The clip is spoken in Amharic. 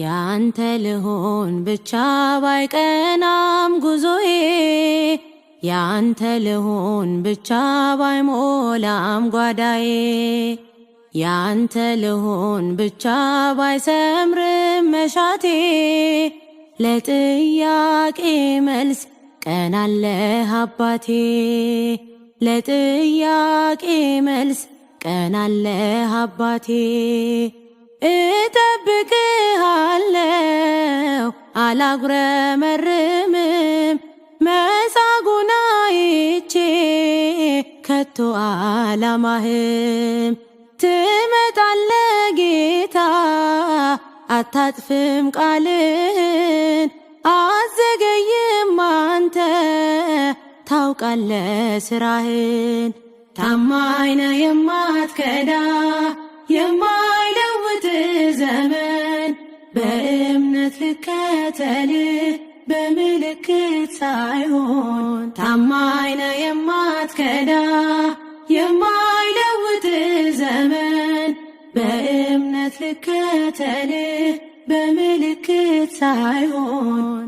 ያንተ ልሆን ብቻ ባይቀናም ጉዞዬ ያንተ ልሆን ብቻ ባይሞላም ጓዳዬ ያንተ ልሆን ብቻ ባይሰምርም መሻቴ ለጥያቄ መልስ ቀናለህ አባቴ ለጥያቄ መልስ ቀናለህ አባቴ እጠብቅሃለሁ አላጉረመርምም መጻጉዕን አይቼ ከቶ አላማህም ትመጣለህ ጌታ አታጥፍም ቃልህን አዘገይም አንተ ታውቃለህ ስራህን ታማኝ ነህ የማትከዳ የማይለውጥ ዘመን በእምነት ልከተልህ በምልክት ሳይሆን ታማኝ ነህ የማትከዳ የማይለውጥ ዘመን በእምነት ልከተልህ በምልክት ሳይሆን